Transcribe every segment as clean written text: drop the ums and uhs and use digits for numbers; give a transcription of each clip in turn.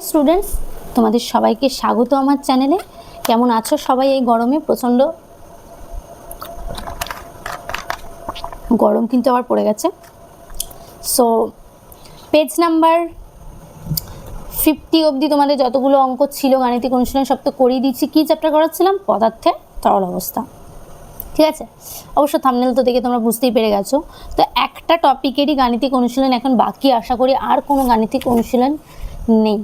Students, তোমাদের সবাইকে স্বাগত আমার চ্যানেলে। কেমন আছো সবাই? এই গরমে প্রচণ্ড গরম কিন্তু আবার পড়ে গেছে। সো পেজ নাম্বার 50 অবধি তোমাদের যতগুলো অঙ্ক ছিল গাণিতিক অনুশীলন সব তো করিয়ে দিচ্ছি। কী চ্যাপ্টার করাচ্ছিলাম? পদার্থের তরল অবস্থা। ঠিক আছে, অবশ্য থাম্বনেল তো দেখে তোমরা বুঝতেই পেরে গেছো। তো একটা টপিকেরই গাণিতিক অনুশীলন এখন বাকি, আশা করি আর কোনো গাণিতিক অনুশীলন নেই।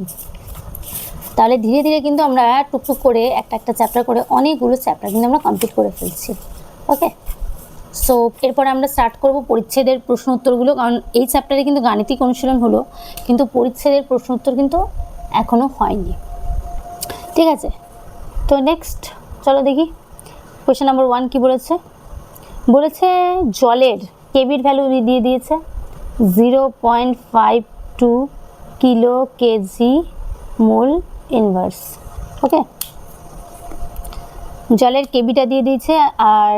তাহলে ধীরে ধীরে কিন্তু আমরা টুকটুক করে একটা চ্যাপ্টার করে অনেকগুলো চ্যাপ্টার কিন্তু আমরা কমপ্লিট করে ফেলছি। ওকে, সো এরপরে আমরা স্টার্ট করব পরিচ্ছেদের প্রশ্ন উত্তরগুলো, কারণ এই চ্যাপ্টারে কিন্তু গাণিতিক অনুশীলন হলো কিন্তু পরিচ্ছেদের প্রশ্ন উত্তর কিন্তু এখনও হয়নি। ঠিক আছে, তো নেক্সট চলো দেখি কোয়েশ্চেন নাম্বার 1 কী বলেছে। বলেছে জলের কেবির ভ্যালু দিয়ে দিয়েছে 0.52 কিলো কেজি মোল ইনভার্স। ওকে, জলের কেবিটা দিয়ে দিয়েছে। আর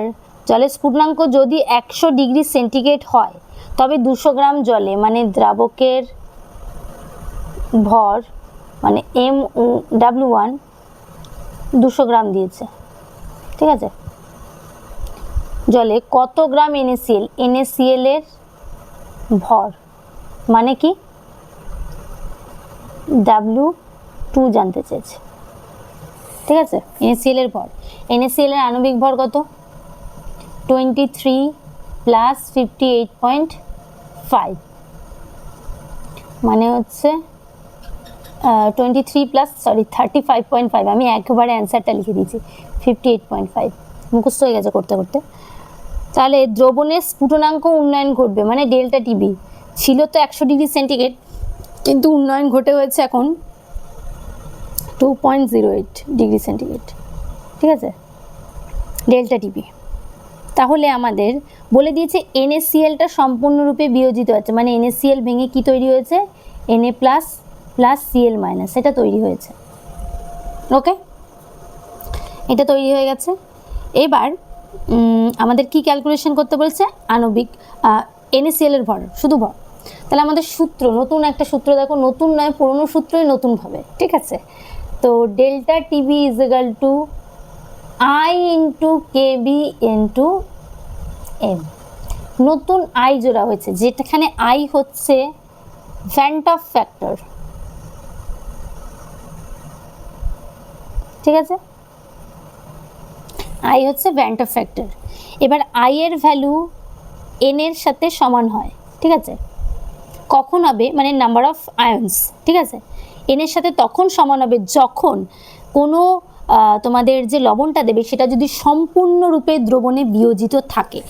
জলের স্ফুটনাঙ্ক যদি 100 ডিগ্রি সেন্টিগ্রেড হয় তবে 200 গ্রাম জলে মানে দ্রাবকের ভর মানে W1 200 গ্রাম দিয়েছে। ঠিক আছে, জলে কত গ্রাম NaCl এর ভর মানে কি W2 জানতে চেয়েছে। ঠিক আছে, NaCl এর ভর, NaCl এর আণবিক ভর কত? 23 প্লাস 58.5 মানে হচ্ছে 23 প্লাস 35.5। আমি একবারে অ্যান্সারটা লিখে দিয়েছি 58.5, মুখস্থ হয়ে গেছে করতে করতে। তাহলে দ্রবণের স্ফুটনাঙ্ক উন্নয়ন ঘটবে মানে ডেল্টা টিবি। ছিল তো 100 ডিগ্রি সেন্টিগ্রেড, কিন্তু উন্নয়ন ঘটে হয়েছে এখন 2.08 ডিগ্রি সেন্টিগ্রেড। ঠিক আছে, ডেল্টা টিবি। তাহলে আমাদের বলে দিয়েছে NaClটা সম্পূর্ণরূপে বিয়োজিত হচ্ছে, মানে NaCl ভেঙে কি তৈরি হয়েছে? Na plus plus Cl minus, সেটা তৈরি হয়েছে। ওকে, এটা তৈরি হয়ে গেছে। এবার আমাদের কি ক্যালকুলেশন করতে বলছে? আণবিক NaCl এর ভর, শুধু ভর। তাহলে আমাদের সূত্র, নতুন একটা সূত্র দেখো, নতুন নয় পুরনো সূত্রই নতুনভাবে। ঠিক আছে, তো delta TB is equal to I into KB into M. নতুন আই জোড়া হয়েছে, যেখানে আই হচ্ছে ভ্যান্ট অফ ফ্যাক্টর। ঠিক আছে, আই হচ্ছে ভ্যান্ট অফ ফ্যাক্টর। এবার আই এর ভ্যালু এন এর সাথে সমান হয়। ঠিক আছে, কখন হবে? মানে নাম্বার অফ আয়ন্স। ঠিক আছে, এন এর সাথে তখন সমান হবে যখন কোনো তোমাদের যে লবণটা দেবে সেটা যদি সম্পূর্ণরূপে দ্রবণে বিয়োজিত থাকে।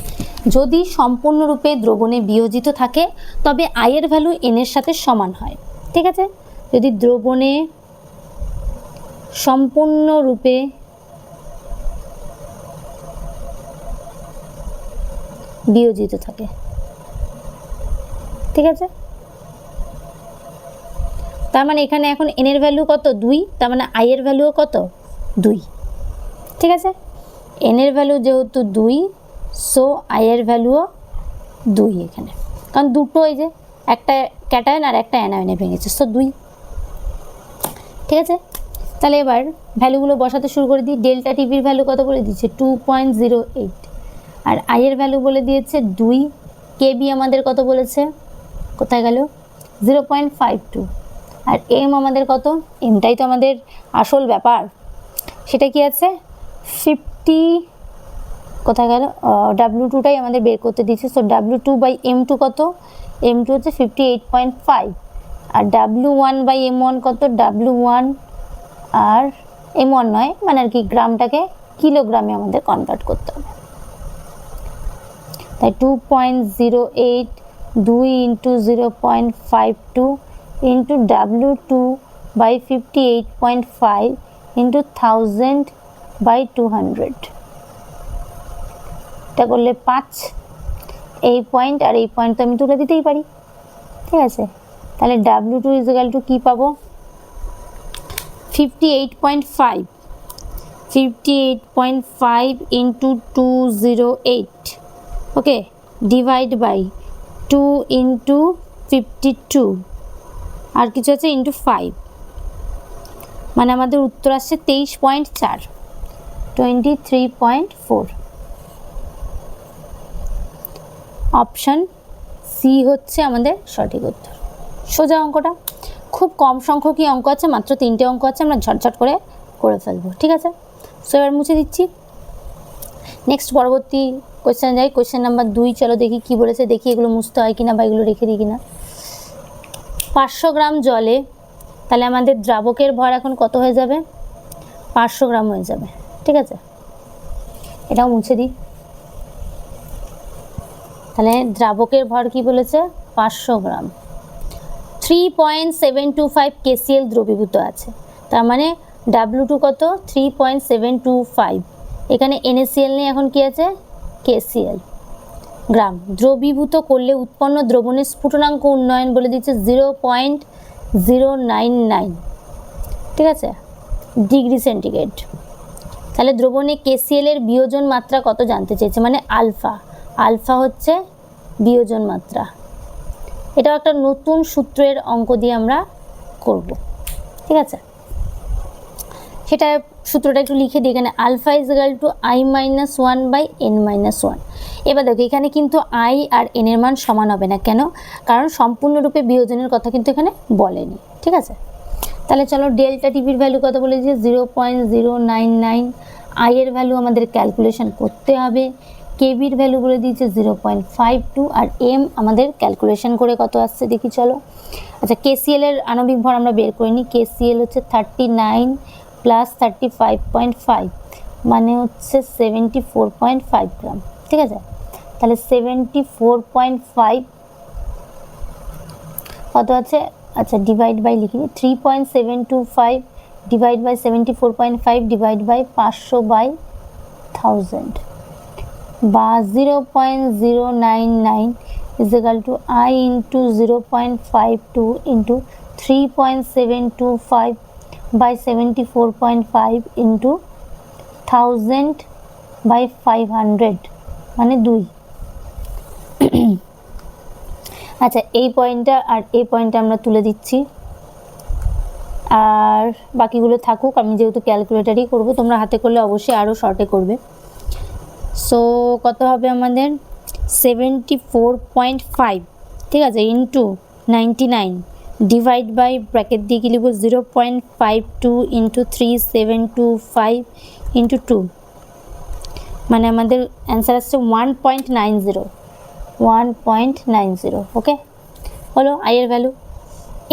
যদি সম্পূর্ণরূপে দ্রবণে বিয়োজিত থাকে তবে আই এর ভ্যালু এন এর সাথে সমান হয়। ঠিক আছে, যদি দ্রবণে সম্পূর্ণরূপে বিয়োজিত থাকে। ঠিক আছে, তার মানে এখানে এখন এন এর ভ্যালু কত? 2, তার মানে আই এর ভ্যালুও কত? 2। ঠিক আছে, এন এর ভ্যালু যেহেতু 2, সো আই এর ভ্যালুও 2 এখানে, কারণ দুটো এই যে একটা ক্যাটায়ন আর একটা অ্যানায়নে ভেঙেছে, সো 2। ঠিক আছে, তাহলে এবার ভ্যালুগুলো বসাতে শুরু করে দিই। ডেল্টা টিভির ভ্যালু কত বলে দিয়েছে? 2.08। আর আই এর ভ্যালু বলে দিয়েছে 2। কেবি আমাদের কত বলেছে? কোথায় গেল? 0.52। আর এম আমাদের কত? এমটাই তো আমাদের আসল ব্যাপার, সেটা কি আছে? 50। কোথায় গেল? W2টাই আমাদের বের করতে দিচ্ছে। সো W2/M2 কত? M2 হচ্ছে 58.5। আর W1/M1 কত? W1 আর M1 নয়, মানে আর কি গ্রামটাকে কিলোগ্রামে আমাদের কনভার্ট করতে হবে। তাই 2.08 2 ইন্টু 0.52 ইন্টু W2/58.5 ইন্টু 1000/200, এটা করলে 5। এই পয়েন্ট আর এই পয়েন্ট তো আমি তুলে দিতেই পারি। ঠিক আছে, তাহলে W2 ইজ ইকুয়াল টু কী পাবো? 58.5 into 208। Okay, divide by 2 into 52 আর কিছু আছে ইন্টু 5। মানে আমাদের উত্তর আসছে 23.4, 23.4। অপশান সি হচ্ছে আমাদের সঠিক উত্তর। সোজা অঙ্কটা, খুব কম সংখ্যকই অঙ্ক আছে, মাত্র 3টে অঙ্ক আছে, আমরা ঝটঝট করে ফেলবো, ঠিক আছে। সো এবার মুছে দিচ্ছি। নেক্সট পরবর্তী কোয়েশ্চেন যাই, কোয়েশ্চেন নাম্বার 2। চলো দেখি কি বলেছে, দেখি এগুলো মুছতে হয় কিনা বা এগুলো রেখে দিই কিনা। 500 গ্রাম জলে, তাহলে আমাদের দ্রাবকের ভর এখন কত হয়ে যাবে? 500 গ্রাম হয়ে যাবে, ঠিক আছে। এটাও মুছে দিই। তাহলে দ্রাবকের ভর কি বলেছে? 500 গ্রাম। 3.725 KCl দ্রবীভূত আছে, তার মানে W2 কত? 3.725। এখানে NaCl নেই, এখন কি আছে? KCl গ্রাম। দ্রবীভূত করলে উৎপন্ন দ্রবণের স্ফুটনাঙ্ক উন্নয়ন বলে দিচ্ছে 0.099, ঠিক আছে, ডিগ্রি সেন্টিগ্রেড। তাহলে দ্রবণে KCl এর বিয়োজন মাত্রা কত জানতে চেয়েছে, মানে আলফা। আলফা হচ্ছে বিয়োজন মাত্রা। এটাও একটা নতুন সূত্রের অঙ্ক দিয়ে আমরা করব, ঠিক আছে। সেটা সূত্রটা একটু লিখে দিই। এখানে alpha is equal two I-1/n-1। এবার দেখো এখানে কিন্তু আই আর এন এর মান সমান হবে না, কেন? কারণ সম্পূর্ণরূপে বিয়োজনের কথা কিন্তু এখানে বলেনি, ঠিক আছে। তাহলে চলো ডেল্টা টিভির ভ্যালু কত বলেছে? 0.099। আই এর ভ্যালু আমাদের ক্যালকুলেশন করতে হবে। কেবির ভ্যালু বলে দিয়েছে 0.52, আর এম আমাদের ক্যালকুলেশন করে কত আসছে দেখি চলো। আচ্ছা, KCl এর আণবিক ভর আমরা বের করে নিই। KCl হচ্ছে 39 প্লাস 35.5, মানে হচ্ছে 74.5 গ্রাম, ঠিক আছে। তাহলে 74.5 কত আছে? আচ্ছা, ডিভাইড বাই লিখি। 3.725 ডিভাইড বাই 74.5 ডিভাইড বাই 500/1000 বা 0.099 is equal to I into 0.52 into 3.725 by 74.5 into 1000/500, মানে 2। আচ্ছা, এই পয়েন্টটা আর এই পয়েন্টটা আমরা তুলে দিচ্ছি, আর বাকিগুলো থাকুক। আমি যেহেতু ক্যালকুলেটারই করব, তোমরা হাতে করলে অবশ্যই আরও শর্টে করবে। সো কত হবে আমাদের? 74.5, ঠিক আছে, ইন্টু 99 ডিভাইড বাই ব্র্যাকেট দিয়ে কি লিখব? 0.52 ইন্টু 3725 ইন্টু 2, মানে আমাদের অ্যান্সার আসছে 1.90। ওকে, হলো আই এর ভ্যালু।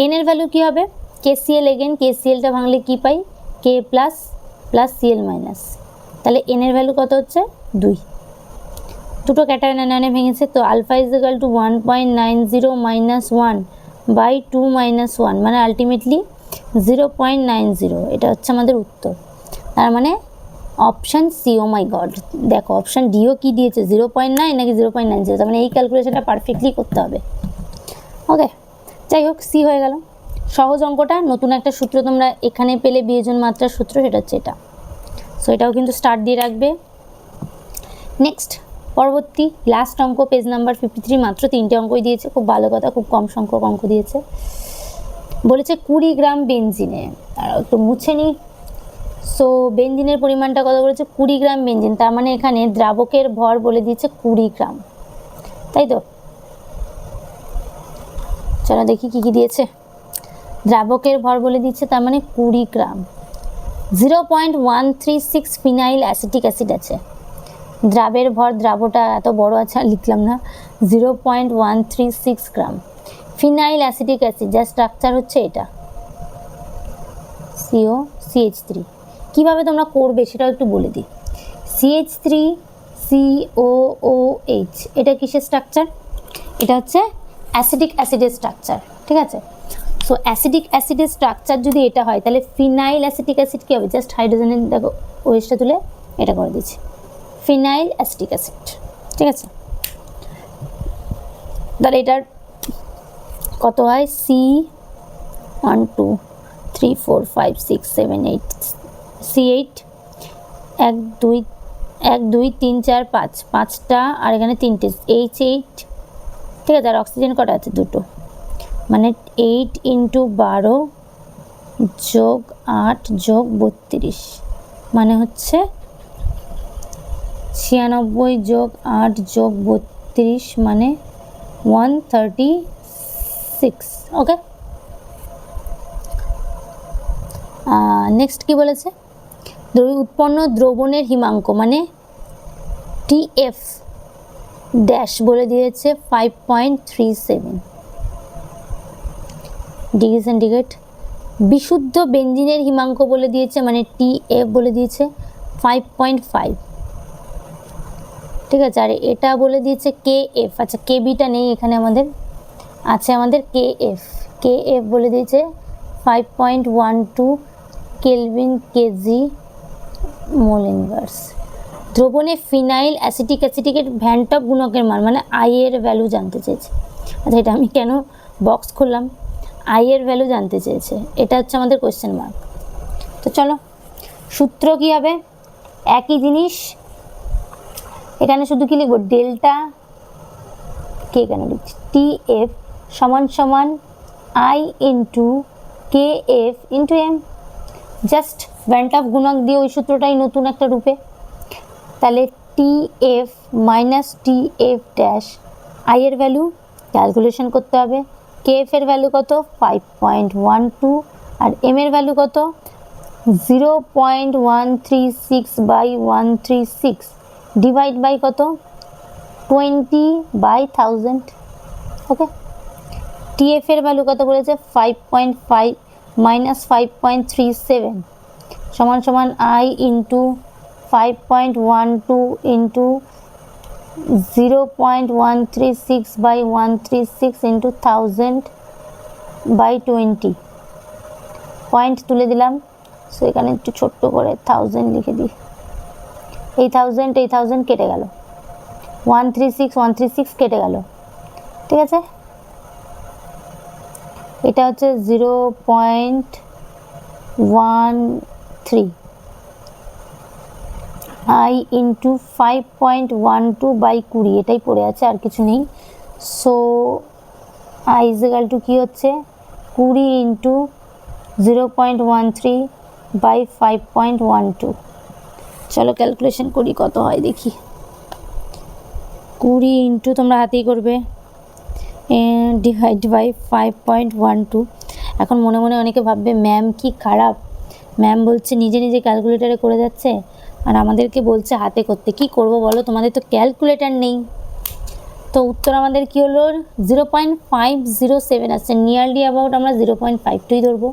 এন এর ভ্যালু কী হবে? KCl এগেন, KClটা ভাঙলে কি পাই? K plus plus Cl minus. তাহলে এন এর ভ্যালু কত হচ্ছে? 2। দুটো ক্যাটায়ন অ্যানায়নে ভেঙেছে, তো alpha is equal to 1.90 minus 1/2 minus 1, মানে আলটিমেটলি 0.90। এটা হচ্ছে আমাদের উত্তর। তার মানে অপশান সি। ও মাই গড, দেখো অপশান ডিও কি দিয়েছে? 0.9 নাকি 0.90। তার মানে এই ক্যালকুলেশনটা পারফেক্টলি করতে হবে। ওকে, যাই হোক, সি হয়ে গেল। সহজ অঙ্কটা, নতুন একটা সূত্র তোমরা এখানে পেলে, বিয়োজন মাত্রার সূত্র, সেটা হচ্ছে এটা। সো এটাও কিন্তু স্টার্ট দিয়ে রাখবে। নেক্সট পরবর্তী লাস্ট অঙ্ক, পেজ নাম্বার 53। মাত্র 3টে অঙ্কই দিয়েছে, খুব ভালো কথা, খুব কম সংখ্যক অঙ্ক দিয়েছে। বলেছে 20 গ্রাম বেনজিনে, আর একটু মুছে নিই। সো বেনজিনের পরিমাণটা কত বলেছে? 20 গ্রাম বেনজিন, তার মানে এখানে দ্রাবকের ভর বলে দিয়েছে 20 গ্রাম, তাই তো। চলো দেখি কি কি দিয়েছে। দ্রাবকের ভর বলে দিচ্ছে, তার মানে 20 গ্রাম। 0.136 ফিনাইল অ্যাসিটিক অ্যাসিড আছে। দ্রাবের ভর, দ্রাবটা এত বড় আছে আর লিখলাম না, 0.136 গ্রাম। ফিনাইল অ্যাসিটিক অ্যাসিড, যার স্ট্রাকচার হচ্ছে এটা, COCH3। কীভাবে তোমরা করবে সেটাও একটু বলে দিই। CH3COOH, এটা কিসের স্ট্রাকচার? এটা হচ্ছে অ্যাসিডিক অ্যাসিডের স্ট্রাকচার, ঠিক আছে। সো অ্যাসিডিক অ্যাসিডের স্ট্রাকচার যদি এটা হয়, তাহলে ফিনাইল অ্যাসিটিক অ্যাসিড কী হবে? জাস্ট হাইড্রোজেনের দেখো ওয়েস্টটা তুলে এটা করে দিচ্ছি, ফিনাইল অ্যাসিটিক অ্যাসিড, ঠিক আছে। তাহলে এটার কত হয়? C1 2 3 4 5 6 7 8 C8, 1 2 3 4 5, 5টা, আর এখানে 3টে H8, ঠিক আছে। আর অক্সিজেন কটা আছে? 2টো, মানে 8 × 12 যোগ 8 যোগ 32 মানে হচ্ছে 96 যোগ 8 যোগ 32 মানে 136। ওকে, নেক্সট কি বলেছে, উৎপন্ন দ্রবণের হিমাঙ্ক মানে টিএফ ড্যাশ বলে দিয়েছে 5.37 ডিগ্রি সেন্টিগ্রেড। বিশুদ্ধ বেঞ্জিনের হিমাঙ্ক বলে দিয়েছে মানে টিএফ বলে দিয়েছে 5.5। ঠিক আছে, আর এটা বলে দিয়েছে কেএফ, আচ্ছা কেবিটা নেই এখানে, আমাদের আছে আমাদের কেএফ, কেএফ বলে দিয়েছে 5.12 কেলভিন কেজি মোল ইনভার্স। দ্রবণে ফিনাইল অ্যাসিটিক অ্যাসিটিকের ভ্যান টপ গুণকের মান মানে আই এর ভ্যালু জানতে চেয়েছে। আচ্ছা এটা আমি কেন বক্স খুললাম, আই এর ভ্যালু জানতে চেয়েছে, এটা হচ্ছে আমাদের কোয়েশ্চেন মার্ক। তো চলো সূত্র কী হবে, একই জিনিস, এখানে শুধু কি লিখবো, ডেল্টা কে কেন লিখছি, টি এফ সমান সমান I into K F into M, just van't Hoff গুণক দিয়ে ওই সূত্রটাই নতুন একটা রূপে। তাহলে T F minus T F dash I এর ভ্যালু ক্যালকুলেশন করতে হবে, কে এফ এর ভ্যালু কত 5.12 আর এম এর ভ্যালু কত 0.136/136 ডিভাইড বাই কত 20/1000। ওকে, টিএফ এর ভ্যালু কত বলেছে 5.5 মাইনাস 5.37 সমান সমান I into 5.12 into 0.136/136 into 1000/20 point তুলে দিলাম। সো এখানে একটু ছোট্ট করে 1000 লিখে দিই, এই 1000 কেটে গেল, 136 কেটে গেল। ঠিক আছে, এটা হচ্ছে 0.13 আই ইন্টু 5.12/20 এটাই পড়ে আছে, আর কিছু নেই। So I is equal to কী হচ্ছে 20 ইন্টু 0.13/5.12। চলো ক্যালকুলেশন করি কত হয় দেখি। 20 ইন্টু তোমরা হাতেই করবে ডিভাইড বাই 5.12। এখন মনে মনে অনেকে ভাববে ম্যাম কি খারাপ, ম্যাম বলছে নিজে নিজে ক্যালকুলেটারে করে যাচ্ছে আর আমাদেরকে বলছে হাতে করতে, কি করব বলো, তোমাদের তো ক্যালকুলেটার নেই। তো উত্তর আমাদের কি হলো 0.507 আসছে, নিয়ারলি অ্যাবাউট আমরা 0.52 ধরবো।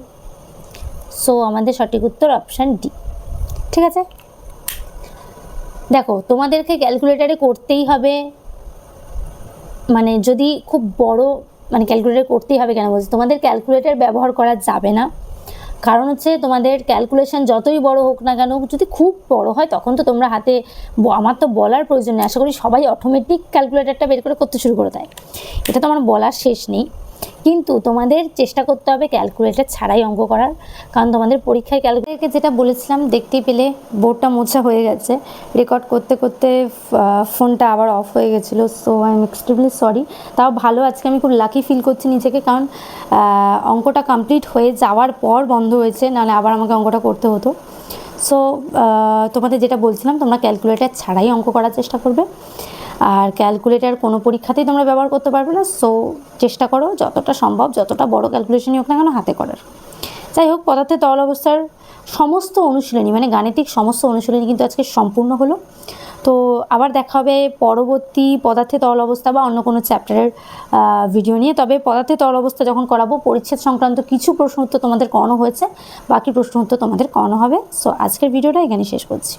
সো আমাদের সঠিক উত্তর অপশান ডি। ঠিক আছে, দেখো তোমাদেরকে ক্যালকুলেটারে করতেই হবে, মানে যদি খুব বড় মানে ক্যালকুলেটার করতেই হবে কেন বলছি, তোমাদের ক্যালকুলেটার ব্যবহার করা যাবে না, কারণ হচ্ছে তোমাদের ক্যালকুলেশন যতই বড় হোক না কেন, যদি খুব বড় হয় তখন তো তোমরা হাতে, আমার তো বলার প্রয়োজন নেই, আশা করি সবাই অটোমেটিক ক্যালকুলেটারটা বের করে করতে শুরু করে দেয়, এটা তো আমার বলার শেষ নেই। কিন্তু তোমাদের চেষ্টা করতে হবে ক্যালকুলেটার ছাড়াই অঙ্ক করার, কারণ তোমাদের পরীক্ষায় ক্যালকুলেটারকে যেটা বলেছিলাম দেখতেই পেলে বোর্ডটা মোছা হয়ে গেছে, রেকর্ড করতে করতে ফোনটা আবার অফ হয়ে গেছিলো। So I am extremely sorry. তাও ভালো, আজকে আমি খুব লাকি ফিল করছি নিজেকে, কারণ অঙ্কটা কমপ্লিট হয়ে যাওয়ার পর বন্ধ হয়েছে, নাহলে আবার আমাকে অঙ্কটা করতে হতো। সো তোমাদের যেটা বলছিলাম, তোমরা ক্যালকুলেটার ছাড়াই অঙ্ক করার চেষ্টা করবে, আর ক্যালকুলেটার কোনো পরীক্ষাতেই তোমরা ব্যবহার করতে পারবে না। সো চেষ্টা করো যতটা সম্ভব, যতটা বড় ক্যালকুলেশনই হোক না কেন হাতে করার। যাই হোক, পদার্থের তরল অবস্থার সমস্ত অনুশীলনী মানে গাণিতিক সমস্ত অনুশীলনী কিন্তু আজকে সম্পূর্ণ হলো। তো আবার দেখা হবে পরবর্তী পদার্থের তরল অবস্থা বা অন্য কোনো চ্যাপ্টারের ভিডিও নিয়ে। তবে পদার্থের তরল অবস্থা যখন করাবো, পরিচ্ছেদ সংক্রান্ত কিছু প্রশ্ন উত্তর তোমাদের করানো হয়েছে, বাকি প্রশ্ন উত্তর তোমাদের করানো হবে। সো আজকের ভিডিওটা এখানে শেষ করছি।